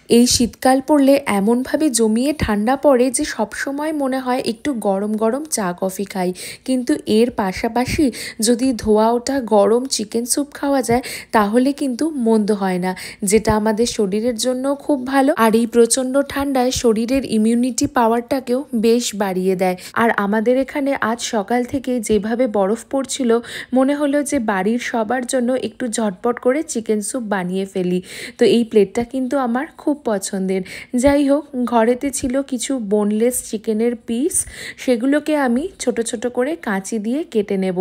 এই শীতকাল পড়লে এমনভাবে জমিয়ে ঠান্ডা পড়ে যে সবসময় মনে হয় একটু গরম গরম চা কফি খাই, কিন্তু এর পাশাপাশি যদি ধোয়া ওঠা গরম চিকেন স্যুপ খাওয়া যায় তাহলে কিন্তু মন্দ হয় না, যেটা আমাদের শরীরের জন্য খুব ভালো। আর এই প্রচণ্ড ঠান্ডায় শরীরের ইমিউনিটি পাওয়ারটাকেও বেশ বাড়িয়ে দেয়। আর আমাদের এখানে আজ সকাল থেকে যেভাবে বরফ পড়ছিল, মনে হলো যে বাড়ির সবার জন্য একটু ঝটপট করে চিকেন স্যুপ বানিয়ে ফেলি। তো এই প্লেটটা কিন্তু আমার খুব পছন্দের। যাই হোক, ঘরেতে ছিল কিছু বোনলেস চিকেনের পিস, সেগুলোকে আমি ছোট ছোট করে কাঁচি দিয়ে কেটে নেব।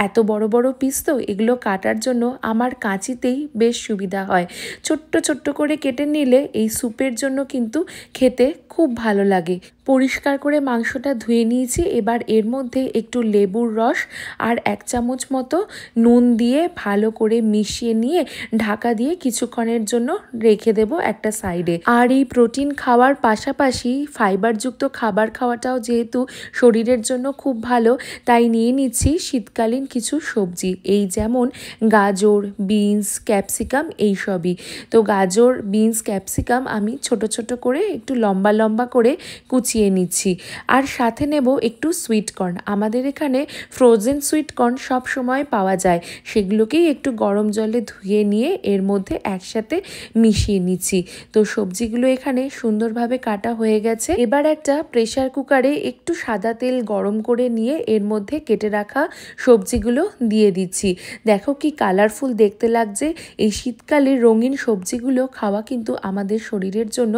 এত বড় বড় পিস তো, এগুলো কাটার জন্য আমার কাঁচিতেই বেশ সুবিধা হয়। ছোট্ট ছোট্ট করে কেটে নিলে এই স্যুপের জন্য কিন্তু খেতে খুব ভালো লাগে। পরিষ্কার করে মাংসটা ধুয়ে নিয়েছি। এবার এর মধ্যে একটু লেবুর রস আর 1 চামচ মতো নুন দিয়ে ভালো করে মিশিয়ে নিয়ে ঢাকা দিয়ে কিছুক্ষণের জন্য রেখে দেব একটা সাইডে। আর এই প্রোটিন খাওয়ার পাশাপাশি ফাইবারযুক্ত খাবার খাওয়াটাও যেহেতু শরীরের জন্য খুব ভালো, তাই নিয়ে নিচ্ছি শীতকালীন কিছু সবজি, এই যেমন গাজর, বিনস, ক্যাপসিকাম এইসবই। তো গাজর, বিনস, ক্যাপসিকাম আমি ছোট ছোট করে একটু লম্বা লম্বা করে কুচিয়ে নিচ্ছি। আর সাথে নেব একটু সুইট কর্ন। আমাদের এখানে ফ্রোজেন সুইট কর্ন সব সময় পাওয়া যায়, সেগুলোকেই একটু গরম জলে ধুয়ে নিয়ে এর মধ্যে একসাথে মিশিয়ে নিচ্ছি। তো সবজিগুলো এখানে সুন্দরভাবে কাটা হয়ে গেছে। এবার একটা প্রেসার কুকারে একটু সাদা তেল গরম করে নিয়ে এর মধ্যে কেটে রাখা সবজিগুলো দিয়ে দিচ্ছি। দেখো কি কালারফুল দেখতে লাগছে। এই শীতকালে রঙিন সবজিগুলো খাওয়া কিন্তু আমাদের শরীরের জন্য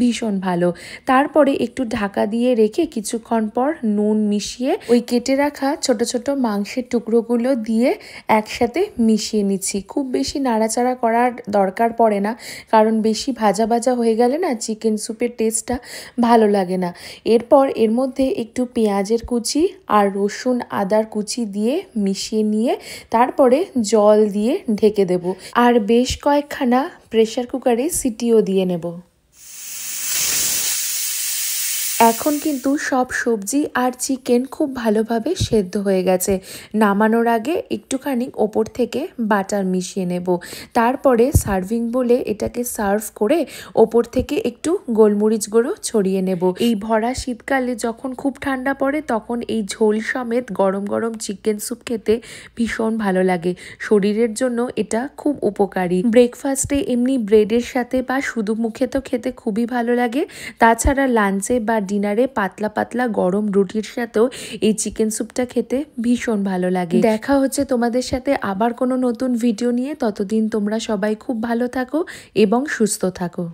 ভীষণ ভালো। তারপরে একটু ঢাকা দিয়ে রেখে কিছুক্ষণ পর নুন মিশিয়ে ওই কেটে রাখা ছোট ছোট মাংসের টুকরোগুলো দিয়ে একসাথে মিশিয়ে নিচ্ছি। খুব বেশি নাড়াচাড়া করার দরকার পড়ে না, কারণ বেশি ভাজা ভাজা হয়ে গেলে না চিকেন স্যুপের টেস্টটা ভালো লাগে না। এরপর এর মধ্যে একটু পেঁয়াজের কুচি আর রসুন আদার কুচি দিয়ে মিশিয়ে নিয়ে তারপরে জল দিয়ে ঢেকে দেব। আর বেশ কয়েকখানা প্রেসার কুকারে সিটিও দিয়ে নেব। এখন কিন্তু সব সবজি আর চিকেন খুব ভালোভাবে সেদ্ধ হয়ে গেছে। নামানোর আগে একটুখানি ওপর থেকে বাটার মিশিয়ে নেব। তারপরে সার্ভিং বলে এটাকে সার্ভ করে ওপর থেকে একটু গোলমরিচ গুঁড়ো ছড়িয়ে নেব। এই ভরা শীতকালে যখন খুব ঠান্ডা পড়ে তখন এই ঝোল সমেত গরম গরম চিকেন স্যুপ খেতে ভীষণ ভালো লাগে। শরীরের জন্য এটা খুব উপকারী। ব্রেকফাস্টে এমনি ব্রেডের সাথে বা শুধু মুখে তো খেতে খুবই ভালো লাগে। তাছাড়া লাঞ্চে বা ডিনারে পাতলা পাতলা গরম রুটির সাথেও এই চিকেন স্যুপটা খেতে ভীষণ ভালো লাগে। দেখা হচ্ছে তোমাদের সাথে আবার কোনো নতুন ভিডিও নিয়ে। ততদিন তোমরা সবাই খুব ভালো থাকো এবং সুস্থ থাকো।